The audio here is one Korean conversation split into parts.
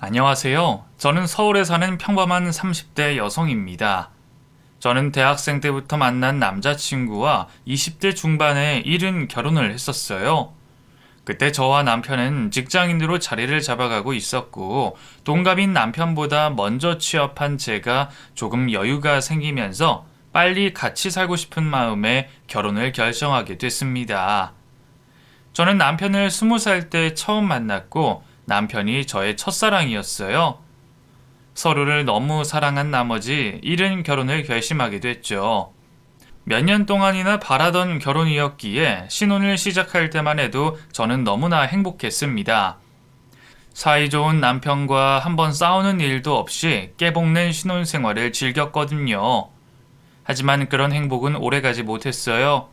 안녕하세요. 저는 서울에 사는 평범한 30대 여성입니다. 저는 대학생 때부터 만난 남자친구와 20대 중반에 이른 결혼을 했었어요. 그때 저와 남편은 직장인으로 자리를 잡아가고 있었고, 동갑인 남편보다 먼저 취업한 제가 조금 여유가 생기면서 빨리 같이 살고 싶은 마음에 결혼을 결정하게 됐습니다. 저는 남편을 20살 때 처음 만났고, 남편이 저의 첫사랑이었어요. 서로를 너무 사랑한 나머지 이른 결혼을 결심하게 됐죠. 몇 년 동안이나 바라던 결혼이었기에 신혼을 시작할 때만 해도 저는 너무나 행복했습니다. 사이 좋은 남편과 한번 싸우는 일도 없이 깨복는 신혼 생활을 즐겼거든요. 하지만 그런 행복은 오래가지 못했어요.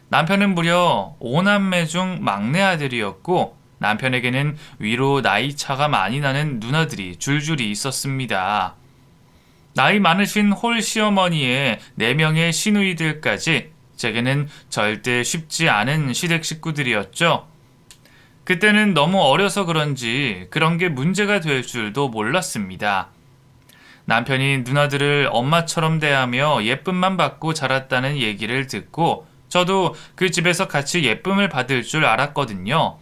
남편은 무려 5남매 중 막내 아들이었고, 남편에게는 위로 나이 차가 많이 나는 누나들이 줄줄이 있었습니다. 나이 많으신 홀 시어머니의 4명의 시누이들까지 제게는 절대 쉽지 않은 시댁 식구들이었죠. 그때는 너무 어려서 그런지 그런 게 문제가 될 줄도 몰랐습니다. 남편이 누나들을 엄마처럼 대하며 예쁨만 받고 자랐다는 얘기를 듣고 저도 그 집에서 같이 예쁨을 받을 줄 알았거든요.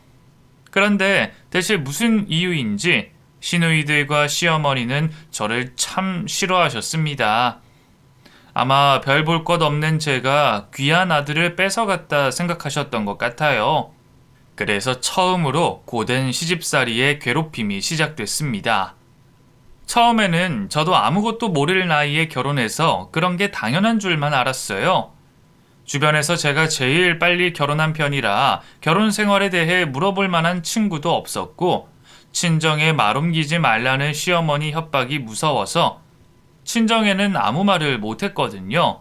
그런데 대체 무슨 이유인지 시누이들과 시어머니는 저를 참 싫어하셨습니다. 아마 별 볼 것 없는 제가 귀한 아들을 뺏어갔다 생각하셨던 것 같아요. 그래서 처음으로 고된 시집살이의 괴롭힘이 시작됐습니다. 처음에는 저도 아무것도 모를 나이에 결혼해서 그런 게 당연한 줄만 알았어요. 주변에서 제가 제일 빨리 결혼한 편이라 결혼 생활에 대해 물어볼 만한 친구도 없었고, 친정에 말 옮기지 말라는 시어머니 협박이 무서워서 친정에는 아무 말을 못했거든요.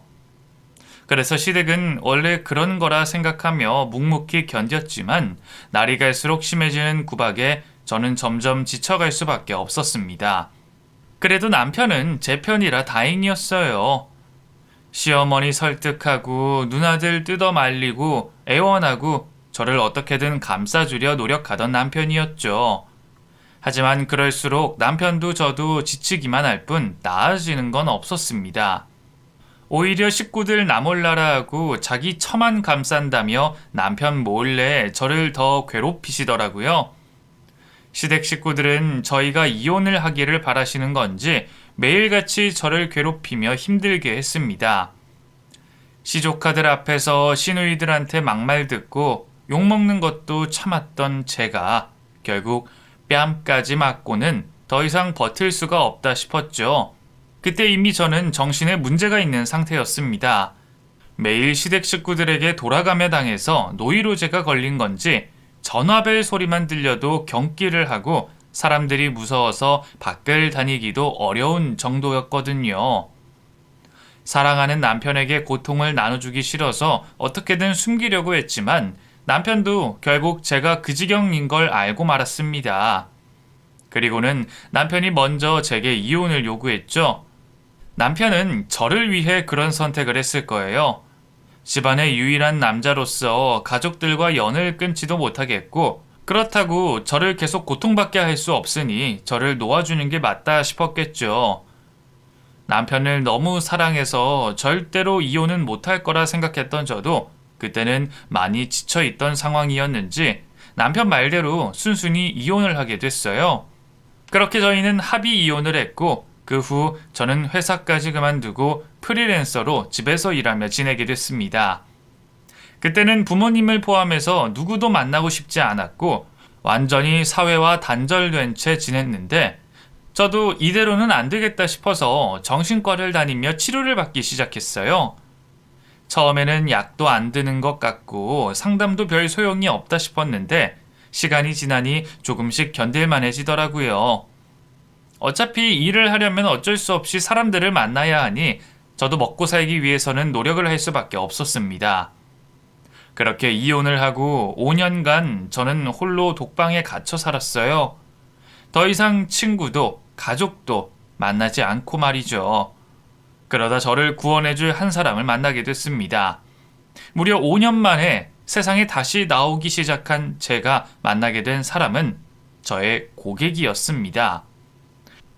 그래서 시댁은 원래 그런 거라 생각하며 묵묵히 견뎠지만 날이 갈수록 심해지는 구박에 저는 점점 지쳐갈 수밖에 없었습니다. 그래도 남편은 제 편이라 다행이었어요. 시어머니 설득하고 누나들 뜯어 말리고 애원하고 저를 어떻게든 감싸주려 노력하던 남편이었죠. 하지만 그럴수록 남편도 저도 지치기만 할 뿐 나아지는 건 없었습니다. 오히려 식구들 나몰라라 하고 자기 처만 감싼다며 남편 몰래 저를 더 괴롭히시더라고요. 시댁 식구들은 저희가 이혼을 하기를 바라시는 건지 매일같이 저를 괴롭히며 힘들게 했습니다. 시조카들 앞에서 시누이들한테 막말 듣고 욕먹는 것도 참았던 제가 결국 뺨까지 맞고는 더 이상 버틸 수가 없다 싶었죠. 그때 이미 저는 정신에 문제가 있는 상태였습니다. 매일 시댁 식구들에게 돌아가며 당해서 노이로제가 걸린 건지 전화벨 소리만 들려도 경기를 하고 사람들이 무서워서 밖을 다니기도 어려운 정도였거든요. 사랑하는 남편에게 고통을 나눠주기 싫어서 어떻게든 숨기려고 했지만 남편도 결국 제가 그 지경인 걸 알고 말았습니다. 그리고는 남편이 먼저 제게 이혼을 요구했죠. 남편은 저를 위해 그런 선택을 했을 거예요. 집안의 유일한 남자로서 가족들과 연을 끊지도 못하겠고, 그렇다고 저를 계속 고통받게 할 수 없으니 저를 놓아주는 게 맞다 싶었겠죠. 남편을 너무 사랑해서 절대로 이혼은 못할 거라 생각했던 저도 그때는 많이 지쳐있던 상황이었는지 남편 말대로 순순히 이혼을 하게 됐어요. 그렇게 저희는 합의 이혼을 했고, 그 후 저는 회사까지 그만두고 프리랜서로 집에서 일하며 지내게 됐습니다. 그때는 부모님을 포함해서 누구도 만나고 싶지 않았고 완전히 사회와 단절된 채 지냈는데, 저도 이대로는 안 되겠다 싶어서 정신과를 다니며 치료를 받기 시작했어요. 처음에는 약도 안 드는 것 같고 상담도 별 소용이 없다 싶었는데 시간이 지나니 조금씩 견딜만해지더라고요. 어차피 일을 하려면 어쩔 수 없이 사람들을 만나야 하니 저도 먹고 살기 위해서는 노력을 할 수밖에 없었습니다. 그렇게 이혼을 하고 5년간 저는 홀로 독방에 갇혀 살았어요. 더 이상 친구도 가족도 만나지 않고 말이죠. 그러다 저를 구원해줄 한 사람을 만나게 됐습니다. 무려 5년 만에 세상에 다시 나오기 시작한 제가 만나게 된 사람은 저의 고객이었습니다.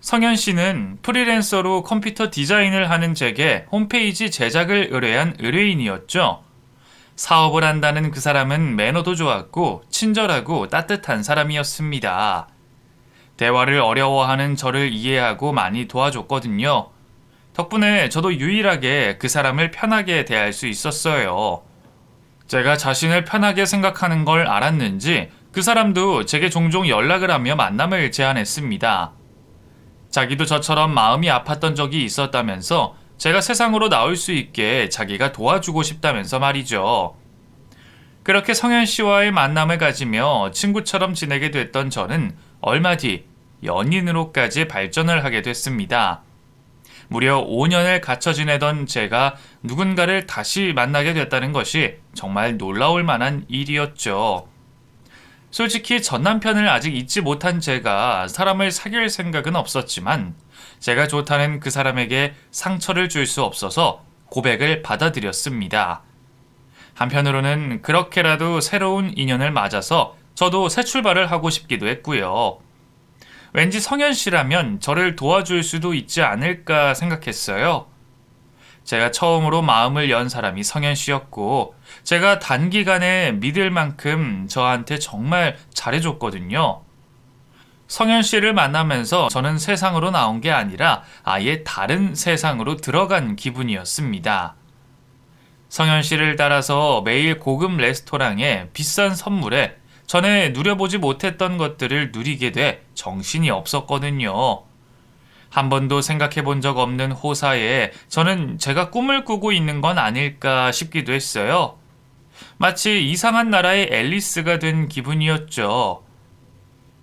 성현 씨는 프리랜서로 컴퓨터 디자인을 하는 제게 홈페이지 제작을 의뢰한 의뢰인이었죠. 사업을 한다는 그 사람은 매너도 좋았고 친절하고 따뜻한 사람이었습니다. 대화를 어려워하는 저를 이해하고 많이 도와줬거든요. 덕분에 저도 유일하게 그 사람을 편하게 대할 수 있었어요. 제가 자신을 편하게 생각하는 걸 알았는지 그 사람도 제게 종종 연락을 하며 만남을 제안했습니다. 자기도 저처럼 마음이 아팠던 적이 있었다면서 제가 세상으로 나올 수 있게 자기가 도와주고 싶다면서 말이죠. 그렇게 성현 씨와의 만남을 가지며 친구처럼 지내게 됐던 저는 얼마 뒤 연인으로까지 발전을 하게 됐습니다. 무려 5년을 갇혀 지내던 제가 누군가를 다시 만나게 됐다는 것이 정말 놀라울 만한 일이었죠. 솔직히 전 남편을 아직 잊지 못한 제가 사람을 사귈 생각은 없었지만 제가 좋다는 그 사람에게 상처를 줄 수 없어서 고백을 받아들였습니다. 한편으로는 그렇게라도 새로운 인연을 맞아서 저도 새 출발을 하고 싶기도 했고요. 왠지 성현 씨라면 저를 도와줄 수도 있지 않을까 생각했어요. 제가 처음으로 마음을 연 사람이 성현 씨였고 제가 단기간에 믿을 만큼 저한테 정말 잘해줬거든요. 성현 씨를 만나면서 저는 세상으로 나온 게 아니라 아예 다른 세상으로 들어간 기분이었습니다. 성현 씨를 따라서 매일 고급 레스토랑에 비싼 선물에 전에 누려보지 못했던 것들을 누리게 돼 정신이 없었거든요. 한 번도 생각해 본 적 없는 호사에 저는 제가 꿈을 꾸고 있는 건 아닐까 싶기도 했어요. 마치 이상한 나라의 앨리스가 된 기분이었죠.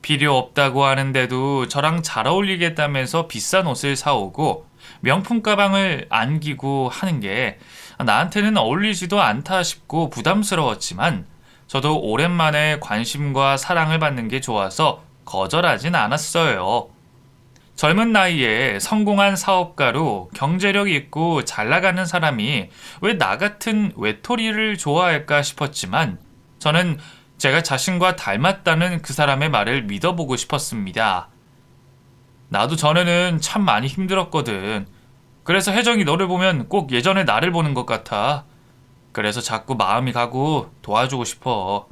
필요 없다고 하는데도 저랑 잘 어울리겠다면서 비싼 옷을 사오고 명품 가방을 안기고 하는 게 나한테는 어울리지도 않다 싶고 부담스러웠지만 저도 오랜만에 관심과 사랑을 받는 게 좋아서 거절하진 않았어요. 젊은 나이에 성공한 사업가로 경제력 있고 잘 나가는 사람이 왜 나 같은 외톨이를 좋아할까 싶었지만 저는 제가 자신과 닮았다는 그 사람의 말을 믿어보고 싶었습니다. 나도 전에는 참 많이 힘들었거든. 그래서 혜정이 너를 보면 꼭 예전의 나를 보는 것 같아. 그래서 자꾸 마음이 가고 도와주고 싶어.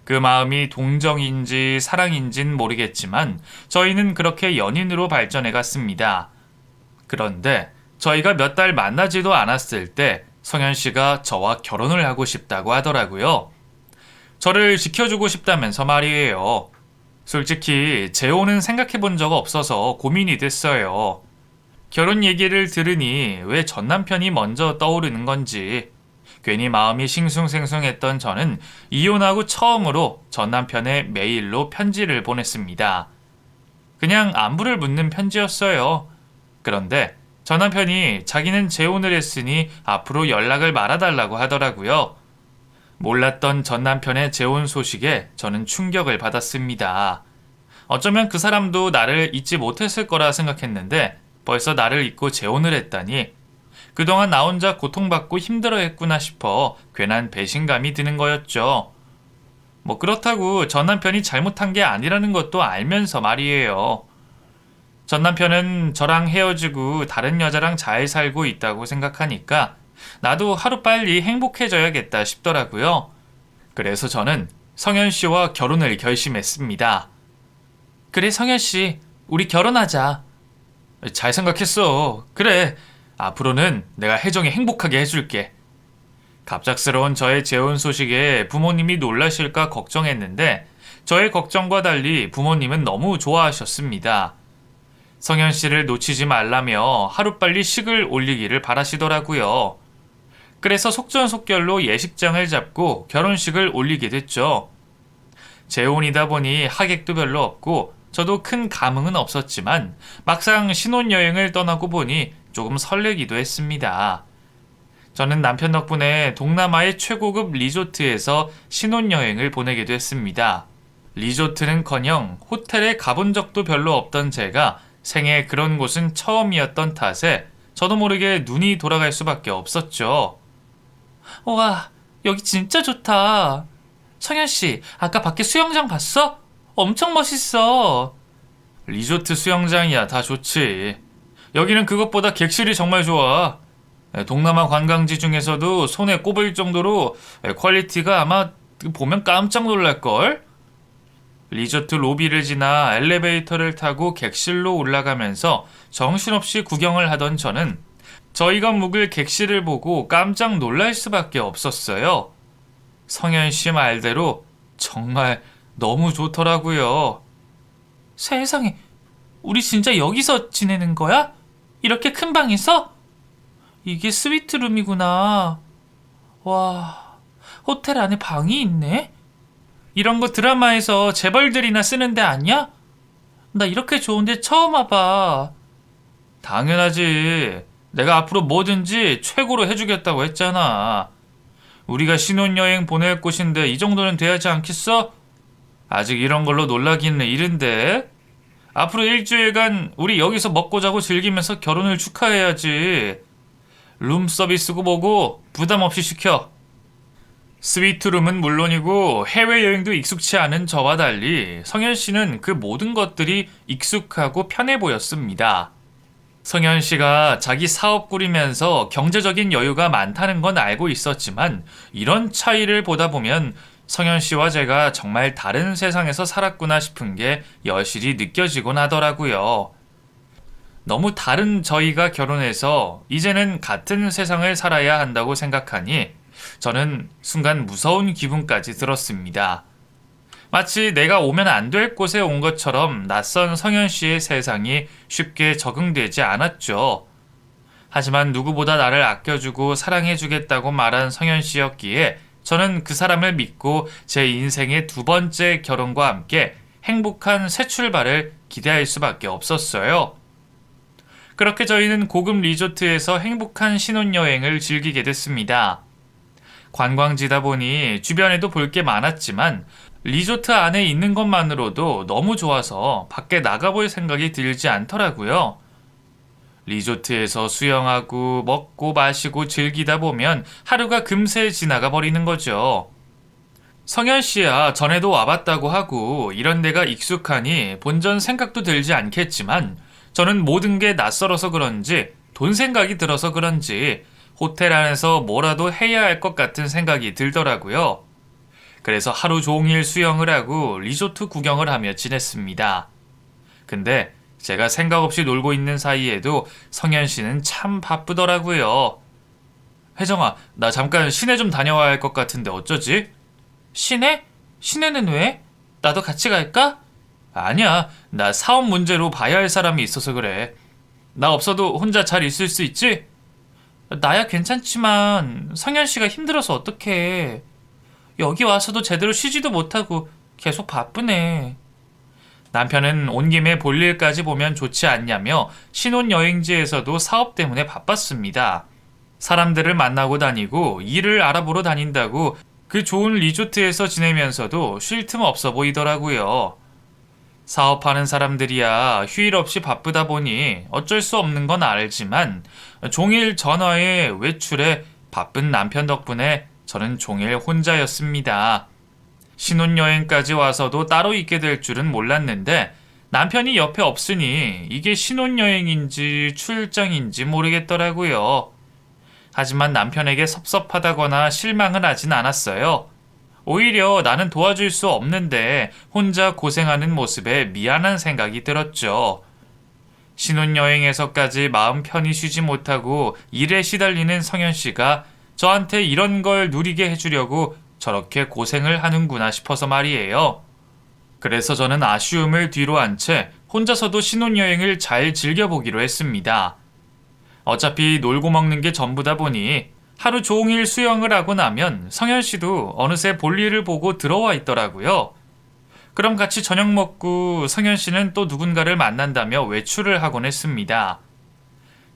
그 마음이 동정인지 사랑인진 모르겠지만 저희는 그렇게 연인으로 발전해 갔습니다. 그런데 저희가 몇 달 만나지도 않았을 때 성현 씨가 저와 결혼을 하고 싶다고 하더라고요. 저를 지켜주고 싶다면서 말이에요. 솔직히 재혼은 생각해 본 적 없어서 고민이 됐어요. 결혼 얘기를 들으니 왜 전 남편이 먼저 떠오르는 건지 괜히 마음이 싱숭생숭했던 저는 이혼하고 처음으로 전 남편의 메일로 편지를 보냈습니다. 그냥 안부를 묻는 편지였어요. 그런데 전 남편이 자기는 재혼을 했으니 앞으로 연락을 말아달라고 하더라고요. 몰랐던 전 남편의 재혼 소식에 저는 충격을 받았습니다. 어쩌면 그 사람도 나를 잊지 못했을 거라 생각했는데 벌써 나를 잊고 재혼을 했다니 그동안 나 혼자 고통받고 힘들어했구나 싶어 괜한 배신감이 드는 거였죠. 뭐 그렇다고 전 남편이 잘못한 게 아니라는 것도 알면서 말이에요. 전 남편은 저랑 헤어지고 다른 여자랑 잘 살고 있다고 생각하니까 나도 하루빨리 행복해져야겠다 싶더라고요. 그래서 저는 성현 씨와 결혼을 결심했습니다. 그래 성현 씨, 우리 결혼하자. 잘 생각했어. 그래. 앞으로는 내가 혜정이 행복하게 해줄게. 갑작스러운 저의 재혼 소식에 부모님이 놀라실까 걱정했는데 저의 걱정과 달리 부모님은 너무 좋아하셨습니다. 성현 씨를 놓치지 말라며 하루빨리 식을 올리기를 바라시더라고요. 그래서 속전속결로 예식장을 잡고 결혼식을 올리게 됐죠. 재혼이다 보니 하객도 별로 없고 저도 큰 감흥은 없었지만 막상 신혼여행을 떠나고 보니 조금 설레기도 했습니다. 저는 남편 덕분에 동남아의 최고급 리조트에서 신혼여행을 보내게 됐습니다. 리조트는커녕 호텔에 가본 적도 별로 없던 제가 생애 그런 곳은 처음이었던 탓에 저도 모르게 눈이 돌아갈 수밖에 없었죠. 와, 여기 진짜 좋다. 성현 씨, 아까 밖에 수영장 봤어? 엄청 멋있어. 리조트 수영장이야 다 좋지. 여기는 그것보다 객실이 정말 좋아. 동남아 관광지 중에서도 손에 꼽을 정도로 퀄리티가 아마 보면 깜짝 놀랄걸? 리조트 로비를 지나 엘리베이터를 타고 객실로 올라가면서 정신없이 구경을 하던 저는 저희가 묵을 객실을 보고 깜짝 놀랄 수밖에 없었어요. 성현 씨 말대로 정말 너무 좋더라고요. 세상에, 우리 진짜 여기서 지내는 거야? 이렇게 큰 방에서? 이게 스위트룸이구나. 와, 호텔 안에 방이 있네? 이런 거 드라마에서 재벌들이나 쓰는 데 아니야? 나 이렇게 좋은데 처음 와봐. 당연하지. 내가 앞으로 뭐든지 최고로 해주겠다고 했잖아. 우리가 신혼여행 보낼 곳인데 이 정도는 돼야지 않겠어? 아직 이런 걸로 놀라기는 이른데. 앞으로 일주일간 우리 여기서 먹고 자고 즐기면서 결혼을 축하해야지. 룸 서비스고 뭐고 부담 없이 시켜. 스위트룸은 물론이고 해외여행도 익숙치 않은 저와 달리 성현 씨는 그 모든 것들이 익숙하고 편해 보였습니다. 성현 씨가 자기 사업 꾸리면서 경제적인 여유가 많다는 건 알고 있었지만 이런 차이를 보다 보면 성현 씨와 제가 정말 다른 세상에서 살았구나 싶은 게 여실히 느껴지곤 하더라고요. 너무 다른 저희가 결혼해서 이제는 같은 세상을 살아야 한다고 생각하니 저는 순간 무서운 기분까지 들었습니다. 마치 내가 오면 안 될 곳에 온 것처럼 낯선 성현 씨의 세상이 쉽게 적응되지 않았죠. 하지만 누구보다 나를 아껴주고 사랑해주겠다고 말한 성현 씨였기에 저는 그 사람을 믿고 제 인생의 두 번째 결혼과 함께 행복한 새 출발을 기대할 수밖에 없었어요. 그렇게 저희는 고급 리조트에서 행복한 신혼여행을 즐기게 됐습니다. 관광지다 보니 주변에도 볼 게 많았지만 리조트 안에 있는 것만으로도 너무 좋아서 밖에 나가볼 생각이 들지 않더라고요. 리조트에서 수영하고 먹고 마시고 즐기다 보면 하루가 금세 지나가 버리는 거죠. 성현 씨야 전에도 와봤다고 하고 이런 데가 익숙하니 본전 생각도 들지 않겠지만 저는 모든 게 낯설어서 그런지 돈 생각이 들어서 그런지 호텔 안에서 뭐라도 해야 할 것 같은 생각이 들더라고요. 그래서 하루 종일 수영을 하고 리조트 구경을 하며 지냈습니다. 근데 제가 생각 없이 놀고 있는 사이에도 성현 씨는 참 바쁘더라고요. 혜정아, 나 잠깐 시내 좀 다녀와야 할 것 같은데 어쩌지? 시내? 시내는 왜? 나도 같이 갈까? 아니야, 나 사업 문제로 봐야 할 사람이 있어서 그래. 나 없어도 혼자 잘 있을 수 있지? 나야 괜찮지만 성현 씨가 힘들어서 어떡해. 여기 와서도 제대로 쉬지도 못하고 계속 바쁘네. 남편은 온 김에 볼 일까지 보면 좋지 않냐며 신혼여행지에서도 사업 때문에 바빴습니다. 사람들을 만나고 다니고 일을 알아보러 다닌다고 그 좋은 리조트에서 지내면서도 쉴 틈 없어 보이더라고요. 사업하는 사람들이야 휴일 없이 바쁘다 보니 어쩔 수 없는 건 알지만 종일 전화에 외출에 바쁜 남편 덕분에 저는 종일 혼자였습니다. 신혼여행까지 와서도 따로 있게 될 줄은 몰랐는데 남편이 옆에 없으니 이게 신혼여행인지 출장인지 모르겠더라고요. 하지만 남편에게 섭섭하다거나 실망은 하진 않았어요. 오히려 나는 도와줄 수 없는데 혼자 고생하는 모습에 미안한 생각이 들었죠. 신혼여행에서까지 마음 편히 쉬지 못하고 일에 시달리는 성현 씨가 저한테 이런 걸 누리게 해주려고 저렇게 고생을 하는구나 싶어서 말이에요. 그래서 저는 아쉬움을 뒤로 한 채 혼자서도 신혼여행을 잘 즐겨보기로 했습니다. 어차피 놀고 먹는 게 전부다 보니 하루 종일 수영을 하고 나면 성현 씨도 어느새 볼일을 보고 들어와 있더라고요. 그럼 같이 저녁 먹고 성현 씨는 또 누군가를 만난다며 외출을 하곤 했습니다.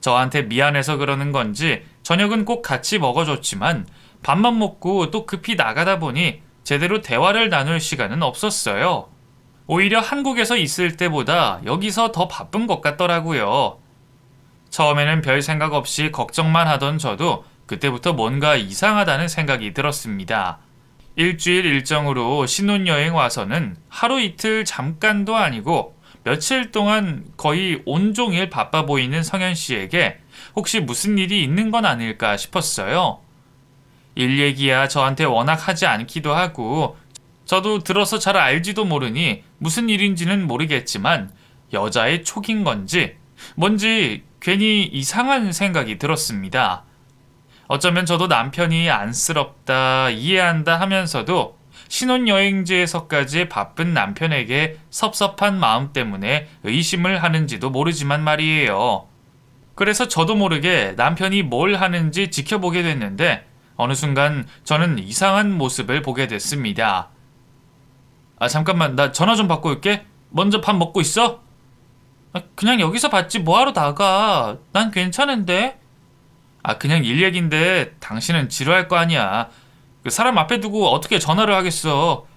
저한테 미안해서 그러는 건지 저녁은 꼭 같이 먹어줬지만 밥만 먹고 또 급히 나가다 보니 제대로 대화를 나눌 시간은 없었어요. 오히려 한국에서 있을 때보다 여기서 더 바쁜 것 같더라고요. 처음에는 별 생각 없이 걱정만 하던 저도 그때부터 뭔가 이상하다는 생각이 들었습니다. 일주일 일정으로 신혼여행 와서는 하루 이틀 잠깐도 아니고 며칠 동안 거의 온종일 바빠 보이는 성현 씨에게 혹시 무슨 일이 있는 건 아닐까 싶었어요. 일 얘기야 저한테 워낙 하지 않기도 하고 저도 들어서 잘 알지도 모르니 무슨 일인지는 모르겠지만 여자의 촉인 건지 뭔지 괜히 이상한 생각이 들었습니다. 어쩌면 저도 남편이 안쓰럽다, 이해한다 하면서도 신혼여행지에서까지 바쁜 남편에게 섭섭한 마음 때문에 의심을 하는지도 모르지만 말이에요. 그래서 저도 모르게 남편이 뭘 하는지 지켜보게 됐는데 어느 순간 저는 이상한 모습을 보게 됐습니다. 잠깐만, 나 전화 좀 받고 올게. 먼저 밥 먹고 있어? 그냥 여기서 받지 뭐하러 나가. 난 괜찮은데. 그냥 일 얘긴데 당신은 지루할 거 아니야. 그 사람 앞에 두고 어떻게 전화를 하겠어.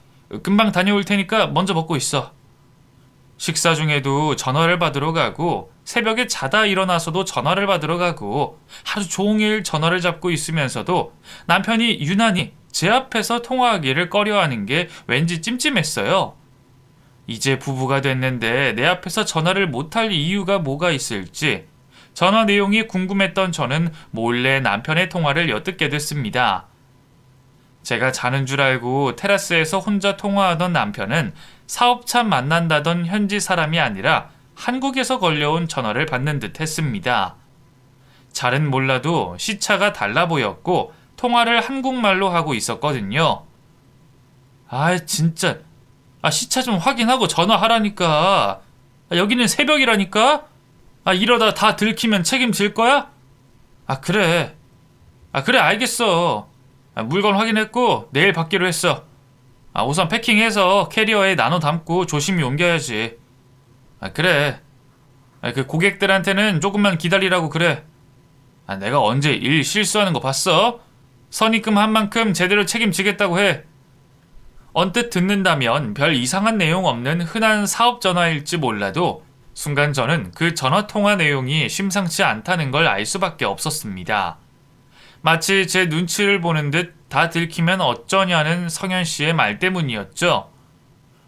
금방 다녀올 테니까 먼저 먹고 있어. 식사 중에도 전화를 받으러 가고 새벽에 자다 일어나서도 전화를 받으러 가고 하루 종일 전화를 잡고 있으면서도 남편이 유난히 제 앞에서 통화하기를 꺼려하는 게 왠지 찜찜했어요. 이제 부부가 됐는데 내 앞에서 전화를 못할 이유가 뭐가 있을지 전화 내용이 궁금했던 저는 몰래 남편의 통화를 엿듣게 됐습니다. 제가 자는 줄 알고 테라스에서 혼자 통화하던 남편은 사업차 만난다던 현지 사람이 아니라 한국에서 걸려온 전화를 받는 듯 했습니다. 잘은 몰라도 시차가 달라 보였고 통화를 한국말로 하고 있었거든요. 진짜. 시차 좀 확인하고 전화하라니까. 여기는 새벽이라니까? 이러다 다 들키면 책임질 거야? 그래. 그래, 알겠어. 물건 확인했고 내일 받기로 했어. 우선 패킹해서 캐리어에 나눠 담고 조심히 옮겨야지. 그래. 그 고객들한테는 조금만 기다리라고 그래. 내가 언제 일 실수하는 거 봤어? 선입금 한 만큼 제대로 책임지겠다고 해. 언뜻 듣는다면 별 이상한 내용 없는 흔한 사업 전화일지 몰라도 순간 저는 그 전화 통화 내용이 심상치 않다는 걸 알 수밖에 없었습니다. 마치 제 눈치를 보는 듯 다 들키면 어쩌냐는 성현 씨의 말 때문이었죠.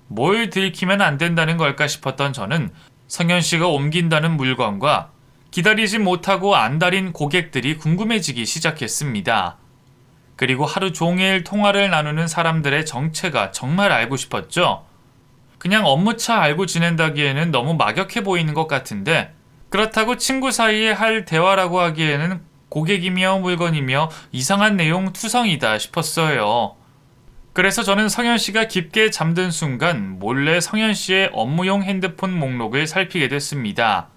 뭘 들키면 안 된다는 걸까 싶었던 저는 성현 씨가 옮긴다는 물건과 기다리지 못하고 안달인 고객들이 궁금해지기 시작했습니다. 그리고 하루 종일 통화를 나누는 사람들의 정체가 정말 알고 싶었죠. 그냥 업무차 알고 지낸다기에는 너무 막역해 보이는 것 같은데 그렇다고 친구 사이에 할 대화라고 하기에는 고객이며 물건이며 이상한 내용 투성이다 싶었어요. 그래서 저는 성현 씨가 깊게 잠든 순간 몰래 성현 씨의 업무용 핸드폰 목록을 살피게 됐습니다.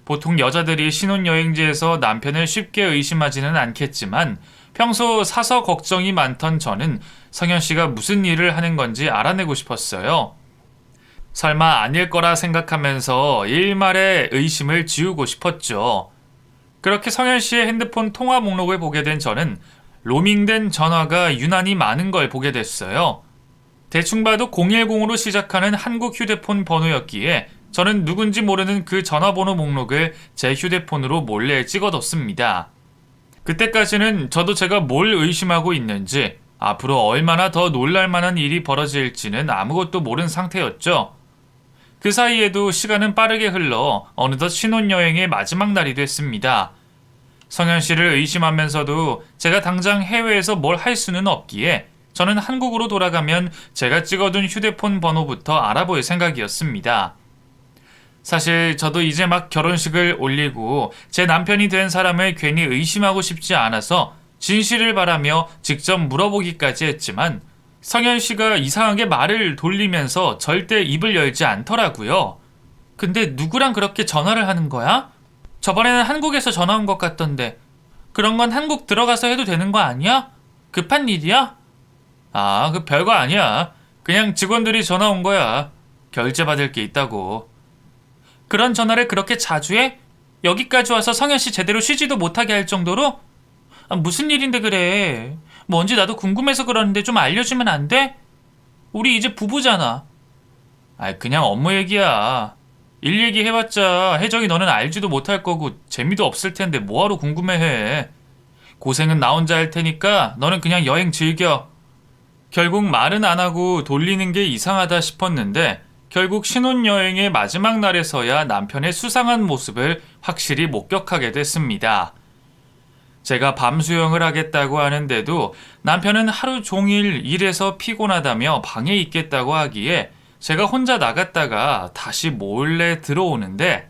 보통 여자들이 신혼여행지에서 남편을 쉽게 의심하지는 않겠지만 평소 사서 걱정이 많던 저는 성현 씨가 무슨 일을 하는 건지 알아내고 싶었어요. 설마 아닐 거라 생각하면서 일말의 의심을 지우고 싶었죠. 그렇게 성현 씨의 핸드폰 통화 목록을 보게 된 저는 로밍된 전화가 유난히 많은 걸 보게 됐어요. 대충 봐도 010으로 시작하는 한국 휴대폰 번호였기에 저는 누군지 모르는 그 전화번호 목록을 제 휴대폰으로 몰래 찍어뒀습니다. 그때까지는 저도 제가 뭘 의심하고 있는지 앞으로 얼마나 더 놀랄만한 일이 벌어질지는 아무것도 모른 상태였죠. 그 사이에도 시간은 빠르게 흘러 어느덧 신혼여행의 마지막 날이 됐습니다. 성현 씨를 의심하면서도 제가 당장 해외에서 뭘 할 수는 없기에 저는 한국으로 돌아가면 제가 찍어둔 휴대폰 번호부터 알아볼 생각이었습니다. 사실 저도 이제 막 결혼식을 올리고 제 남편이 된 사람을 괜히 의심하고 싶지 않아서 진실을 바라며 직접 물어보기까지 했지만 성현 씨가 이상하게 말을 돌리면서 절대 입을 열지 않더라고요. 근데 누구랑 그렇게 전화를 하는 거야? 저번에는 한국에서 전화 온 것 같던데 그런 건 한국 들어가서 해도 되는 거 아니야? 급한 일이야? 그 별거 아니야. 그냥 직원들이 전화 온 거야. 결제 받을 게 있다고. 그런 전화를 그렇게 자주 해? 여기까지 와서 성현 씨 제대로 쉬지도 못하게 할 정도로? 무슨 일인데 그래. 뭔지 나도 궁금해서 그러는데 좀 알려주면 안 돼? 우리 이제 부부잖아. 그냥 업무 얘기야. 일 얘기해봤자 혜정이 너는 알지도 못할 거고 재미도 없을 텐데 뭐하러 궁금해해. 고생은 나 혼자 할 테니까 너는 그냥 여행 즐겨. 결국 말은 안 하고 돌리는 게 이상하다 싶었는데 결국 신혼여행의 마지막 날에서야 남편의 수상한 모습을 확실히 목격하게 됐습니다. 제가 밤 수영을 하겠다고 하는데도 남편은 하루 종일 일해서 피곤하다며 방에 있겠다고 하기에 제가 혼자 나갔다가 다시 몰래 들어오는데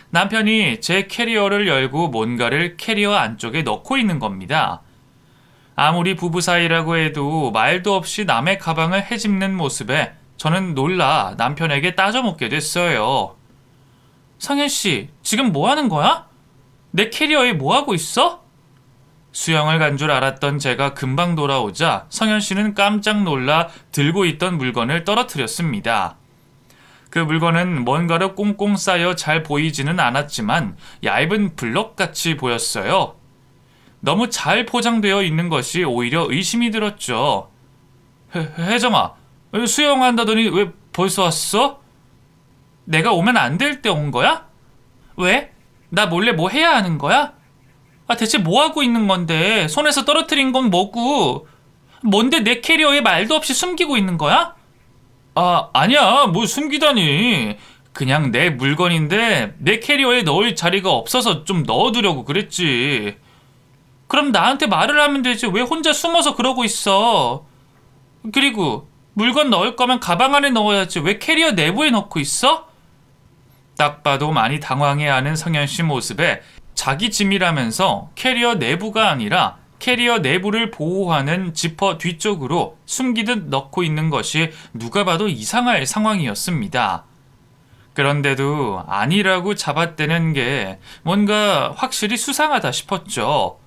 남편이 제 캐리어를 열고 뭔가를 캐리어 안쪽에 넣고 있는 겁니다. 아무리 부부 사이라고 해도 말도 없이 남의 가방을 헤집는 모습에 저는 놀라 남편에게 따져묻게 됐어요. 성현 씨, 지금 뭐 하는 거야? 내 캐리어에 뭐 하고 있어? 수영을 간 줄 알았던 제가 금방 돌아오자 성현 씨는 깜짝 놀라 들고 있던 물건을 떨어뜨렸습니다. 그 물건은 뭔가로 꽁꽁 쌓여 잘 보이지는 않았지만 얇은 블럭같이 보였어요. 너무 잘 포장되어 있는 것이 오히려 의심이 들었죠. 혜정아, 수영한다더니 왜 벌써 왔어? 내가 오면 안 될 때 온 거야? 왜? 나 몰래 뭐 해야 하는 거야? 대체 뭐 하고 있는 건데? 손에서 떨어뜨린 건 뭐고? 뭔데 내 캐리어에 말도 없이 숨기고 있는 거야? 아니야. 뭐 숨기다니. 그냥 내 물건인데 내 캐리어에 넣을 자리가 없어서 좀 넣어두려고 그랬지. 그럼 나한테 말을 하면 되지. 왜 혼자 숨어서 그러고 있어? 그리고 물건 넣을 거면 가방 안에 넣어야지. 왜 캐리어 내부에 넣고 있어? 딱 봐도 많이 당황해하는 성현 씨 모습에 자기 짐이라면서 캐리어 내부가 아니라 캐리어 내부를 보호하는 지퍼 뒤쪽으로 숨기듯 넣고 있는 것이 누가 봐도 이상할 상황이었습니다. 그런데도 아니라고 잡아떼는 게 뭔가 확실히 수상하다 싶었죠.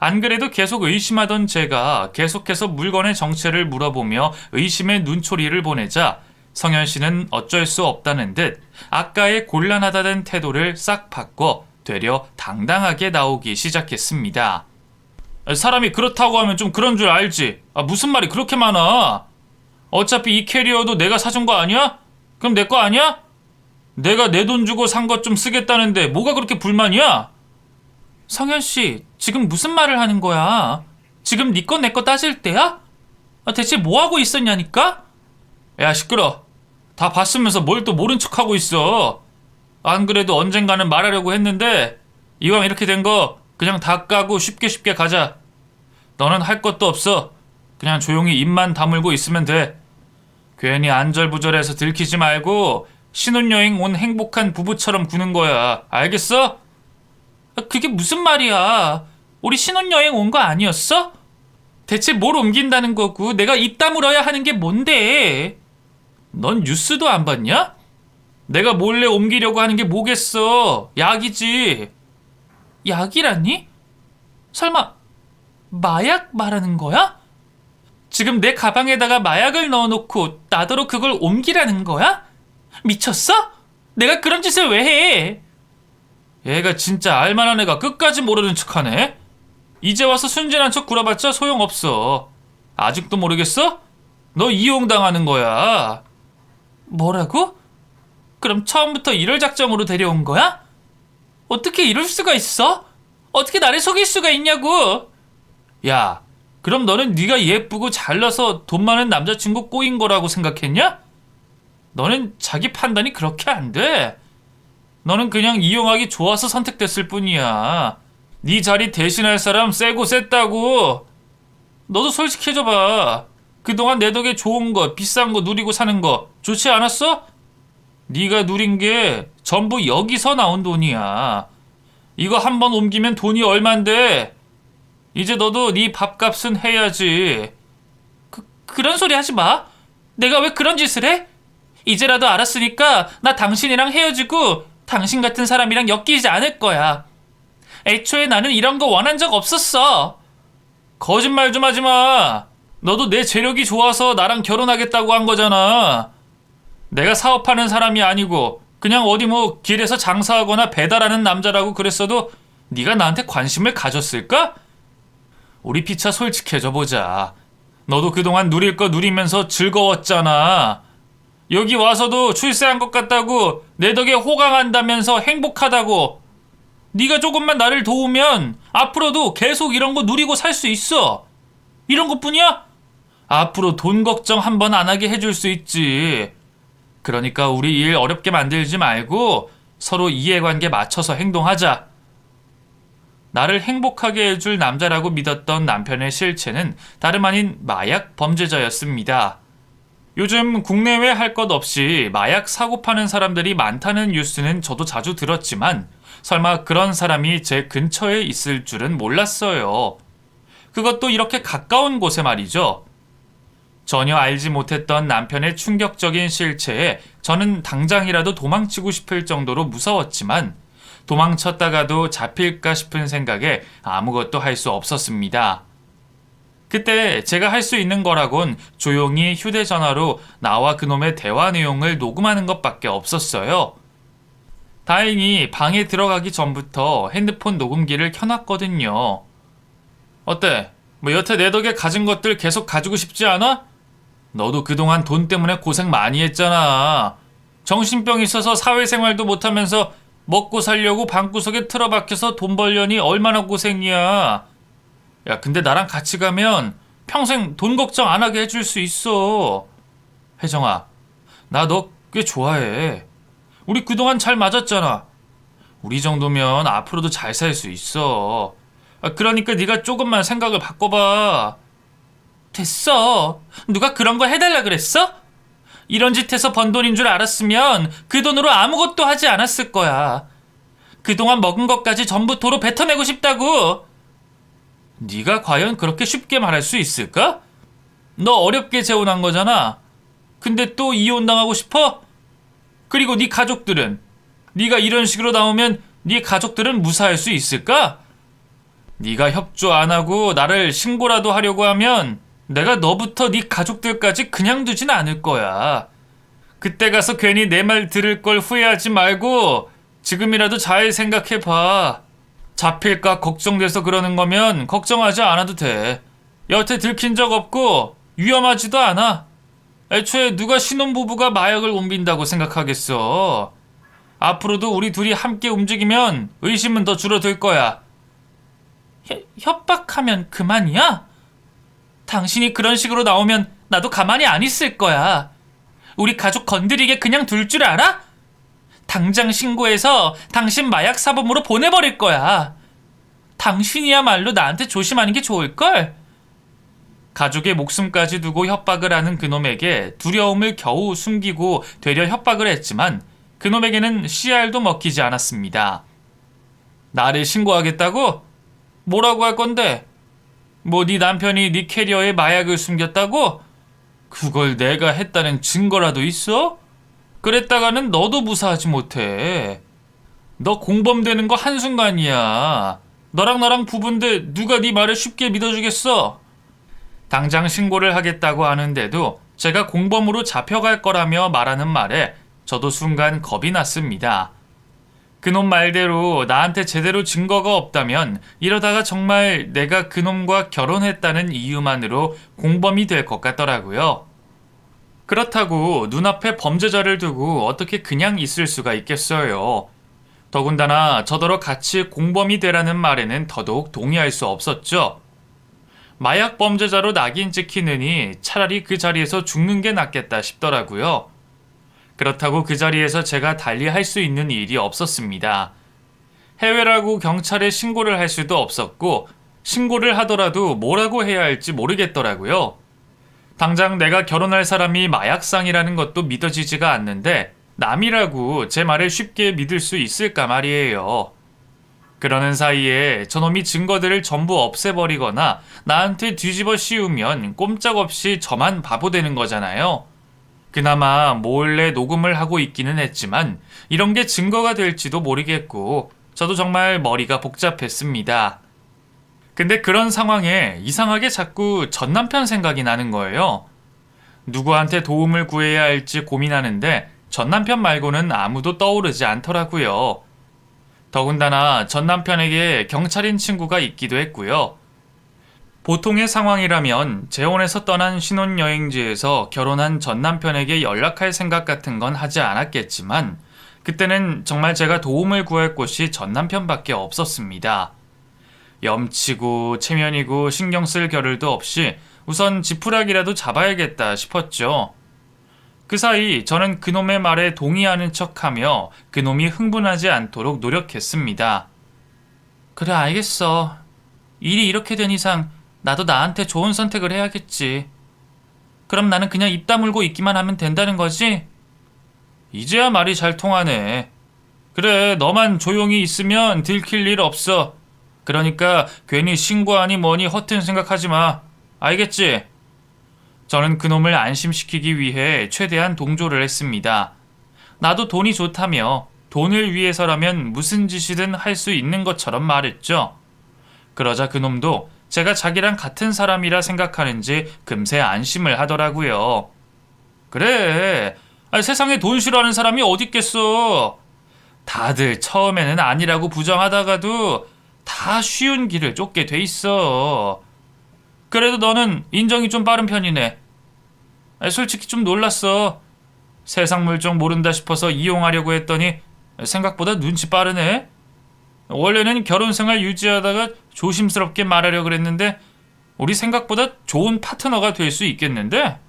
안 그래도 계속 의심하던 제가 계속해서 물건의 정체를 물어보며 의심의 눈초리를 보내자 성현 씨는 어쩔 수 없다는 듯 아까의 곤란하다는 태도를 싹 바꿔 되려 당당하게 나오기 시작했습니다. 사람이 그렇다고 하면 좀 그런 줄 알지. 무슨 말이 그렇게 많아? 어차피 이 캐리어도 내가 사준 거 아니야? 그럼 내 거 아니야? 내가 내 돈 주고 산 것 좀 쓰겠다는데 뭐가 그렇게 불만이야? 성현 씨, 지금 무슨 말을 하는 거야? 지금 네 거 내 거 따질 때야? 대체 뭐 하고 있었냐니까? 야, 시끄러. 다 봤으면서 뭘 또 모른 척하고 있어. 안 그래도 언젠가는 말하려고 했는데 이왕 이렇게 된 거 그냥 다 까고 쉽게 가자. 너는 할 것도 없어. 그냥 조용히 입만 다물고 있으면 돼. 괜히 안절부절해서 들키지 말고 신혼여행 온 행복한 부부처럼 구는 거야. 알겠어? 그게 무슨 말이야? 우리 신혼여행 온 거 아니었어? 대체 뭘 옮긴다는 거고 내가 입 다물어야 하는 게 뭔데? 넌 뉴스도 안 봤냐? 내가 몰래 옮기려고 하는 게 뭐겠어? 약이지. 약이라니? 설마 마약 말하는 거야? 지금 내 가방에다가 마약을 넣어놓고 나더러 그걸 옮기라는 거야? 미쳤어? 내가 그런 짓을 왜 해? 얘가 진짜 알만한 애가 끝까지 모르는 척하네. 이제 와서 순진한 척 굴어봤자 소용없어. 아직도 모르겠어? 너 이용당하는 거야. 뭐라고? 그럼 처음부터 이럴 작정으로 데려온 거야? 어떻게 이럴 수가 있어? 어떻게 나를 속일 수가 있냐고? 야, 그럼 너는 네가 예쁘고 잘나서 돈 많은 남자친구 꼬인 거라고 생각했냐? 너는 자기 판단이 그렇게 안 돼. 너는 그냥 이용하기 좋아서 선택됐을 뿐이야. 네 자리 대신할 사람 세고 셌다고. 너도 솔직해져봐. 그동안 내 덕에 좋은 거, 비싼 거 누리고 사는 거 좋지 않았어? 네가 누린 게 전부 여기서 나온 돈이야. 이거 한 번 옮기면 돈이 얼만데. 이제 너도 네 밥값은 해야지. 그런 소리 하지 마. 내가 왜 그런 짓을 해? 이제라도 알았으니까 나 당신이랑 헤어지고 당신 같은 사람이랑 엮이지 않을 거야. 애초에 나는 이런 거 원한 적 없었어. 거짓말 좀 하지 마. 너도 내 재력이 좋아서 나랑 결혼하겠다고 한 거잖아. 내가 사업하는 사람이 아니고 그냥 어디 뭐 길에서 장사하거나 배달하는 남자라고 그랬어도 네가 나한테 관심을 가졌을까? 우리 피차 솔직해져 보자. 너도 그동안 누릴 거 누리면서 즐거웠잖아. 여기 와서도 출세한 것 같다고 내 덕에 호강한다면서 행복하다고. 네가 조금만 나를 도우면 앞으로도 계속 이런 거 누리고 살 수 있어. 이런 것뿐이야? 앞으로 돈 걱정 한 번 안 하게 해줄 수 있지. 그러니까 우리 일 어렵게 만들지 말고 서로 이해관계 맞춰서 행동하자. 나를 행복하게 해줄 남자라고 믿었던 남편의 실체는 다름 아닌 마약 범죄자였습니다. 요즘 국내외 할 것 없이 마약 사고 파는 사람들이 많다는 뉴스는 저도 자주 들었지만 설마 그런 사람이 제 근처에 있을 줄은 몰랐어요. 그것도 이렇게 가까운 곳에 말이죠. 전혀 알지 못했던 남편의 충격적인 실체에 저는 당장이라도 도망치고 싶을 정도로 무서웠지만 도망쳤다가도 잡힐까 싶은 생각에 아무것도 할 수 없었습니다. 그때 제가 할 수 있는 거라곤 조용히 휴대전화로 나와 그놈의 대화 내용을 녹음하는 것밖에 없었어요. 다행히 방에 들어가기 전부터 핸드폰 녹음기를 켜놨거든요. 어때? 뭐 여태 내 덕에 가진 것들 계속 가지고 싶지 않아? 너도 그동안 돈 때문에 고생 많이 했잖아. 정신병 있어서 사회생활도 못하면서 먹고 살려고 방구석에 틀어박혀서 돈 벌려니 얼마나 고생이야. 야, 근데 나랑 같이 가면 평생 돈 걱정 안 하게 해줄 수 있어. 혜정아, 나 너 꽤 좋아해. 우리 그동안 잘 맞았잖아. 우리 정도면 앞으로도 잘 살 수 있어. 그러니까 네가 조금만 생각을 바꿔봐. 됐어. 누가 그런 거 해달라 그랬어? 이런 짓 해서 번 돈인 줄 알았으면 그 돈으로 아무것도 하지 않았을 거야. 그동안 먹은 것까지 전부 도로 뱉어내고 싶다고. 네가 과연 그렇게 쉽게 말할 수 있을까? 너 어렵게 재혼한 거잖아. 근데 또 이혼당하고 싶어? 그리고 네 가족들은? 네가 이런 식으로 나오면 네 가족들은 무사할 수 있을까? 네가 협조 안 하고 나를 신고라도 하려고 하면 내가 너부터 네 가족들까지 그냥 두진 않을 거야. 그때 가서 괜히 내 말 들을 걸 후회하지 말고 지금이라도 잘 생각해봐. 잡힐까 걱정돼서 그러는 거면 걱정하지 않아도 돼. 여태 들킨 적 없고 위험하지도 않아. 애초에 누가 신혼부부가 마약을 옮긴다고 생각하겠어. 앞으로도 우리 둘이 함께 움직이면 의심은 더 줄어들 거야. 협박하면 그만이야? 당신이 그런 식으로 나오면 나도 가만히 안 있을 거야. 우리 가족 건드리게 그냥 둘 줄 알아? 당장 신고해서 당신 마약 사범으로 보내버릴 거야. 당신이야말로 나한테 조심하는 게 좋을걸? 가족의 목숨까지 두고 협박을 하는 그놈에게 두려움을 겨우 숨기고 되려 협박을 했지만 그놈에게는 씨알도 먹히지 않았습니다. 나를 신고하겠다고? 뭐라고 할 건데? 뭐 네 남편이 네 캐리어에 마약을 숨겼다고? 그걸 내가 했다는 증거라도 있어? 그랬다가는 너도 무사하지 못해. 너 공범되는 거 한순간이야. 너랑 나랑 부부인데 누가 네 말을 쉽게 믿어주겠어? 당장 신고를 하겠다고 하는데도 제가 공범으로 잡혀갈 거라며 말하는 말에 저도 순간 겁이 났습니다. 그놈 말대로 나한테 제대로 증거가 없다면 이러다가 정말 내가 그놈과 결혼했다는 이유만으로 공범이 될 것 같더라고요. 그렇다고 눈앞에 범죄자를 두고 어떻게 그냥 있을 수가 있겠어요. 더군다나 저더러 같이 공범이 되라는 말에는 더더욱 동의할 수 없었죠. 마약 범죄자로 낙인 찍히느니 차라리 그 자리에서 죽는 게 낫겠다 싶더라고요. 그렇다고 그 자리에서 제가 달리 할 수 있는 일이 없었습니다. 해외라고 경찰에 신고를 할 수도 없었고 신고를 하더라도 뭐라고 해야 할지 모르겠더라고요. 당장 내가 결혼할 사람이 마약상이라는 것도 믿어지지가 않는데 남이라고 제 말을 쉽게 믿을 수 있을까 말이에요. 그러는 사이에 저놈이 증거들을 전부 없애버리거나 나한테 뒤집어 씌우면 꼼짝없이 저만 바보 되는 거잖아요. 그나마 몰래 녹음을 하고 있기는 했지만 이런 게 증거가 될지도 모르겠고 저도 정말 머리가 복잡했습니다. 근데 그런 상황에 이상하게 자꾸 전남편 생각이 나는 거예요. 누구한테 도움을 구해야 할지 고민하는데 전남편 말고는 아무도 떠오르지 않더라고요. 더군다나 전남편에게 경찰인 친구가 있기도 했고요. 보통의 상황이라면 재혼해서 떠난 신혼여행지에서 결혼한 전남편에게 연락할 생각 같은 건 하지 않았겠지만 그때는 정말 제가 도움을 구할 곳이 전남편밖에 없었습니다. 염치고 체면이고 신경 쓸 겨를도 없이 우선 지푸라기라도 잡아야겠다 싶었죠. 그 사이 저는 그놈의 말에 동의하는 척하며 그놈이 흥분하지 않도록 노력했습니다. 그래, 알겠어. 일이 이렇게 된 이상 나도 나한테 좋은 선택을 해야겠지. 그럼 나는 그냥 입 다물고 있기만 하면 된다는 거지? 이제야 말이 잘 통하네. 그래, 너만 조용히 있으면 들킬 일 없어. 그러니까 괜히 신고하니 뭐니 허튼 생각하지 마. 알겠지? 저는 그놈을 안심시키기 위해 최대한 동조를 했습니다. 나도 돈이 좋다며 돈을 위해서라면 무슨 짓이든 할 수 있는 것처럼 말했죠. 그러자 그놈도 제가 자기랑 같은 사람이라 생각하는지 금세 안심을 하더라고요. 그래, 세상에 돈 싫어하는 사람이 어딨겠어. 다들 처음에는 아니라고 부정하다가도 다 쉬운 길을 쫓게 돼 있어. 그래도 너는 인정이 좀 빠른 편이네. 솔직히 좀 놀랐어. 세상 물정 모른다 싶어서 이용하려고 했더니 생각보다 눈치 빠르네. 원래는 결혼 생활 유지하다가 조심스럽게 말하려고 그랬는데 우리 생각보다 좋은 파트너가 될 수 있겠는데?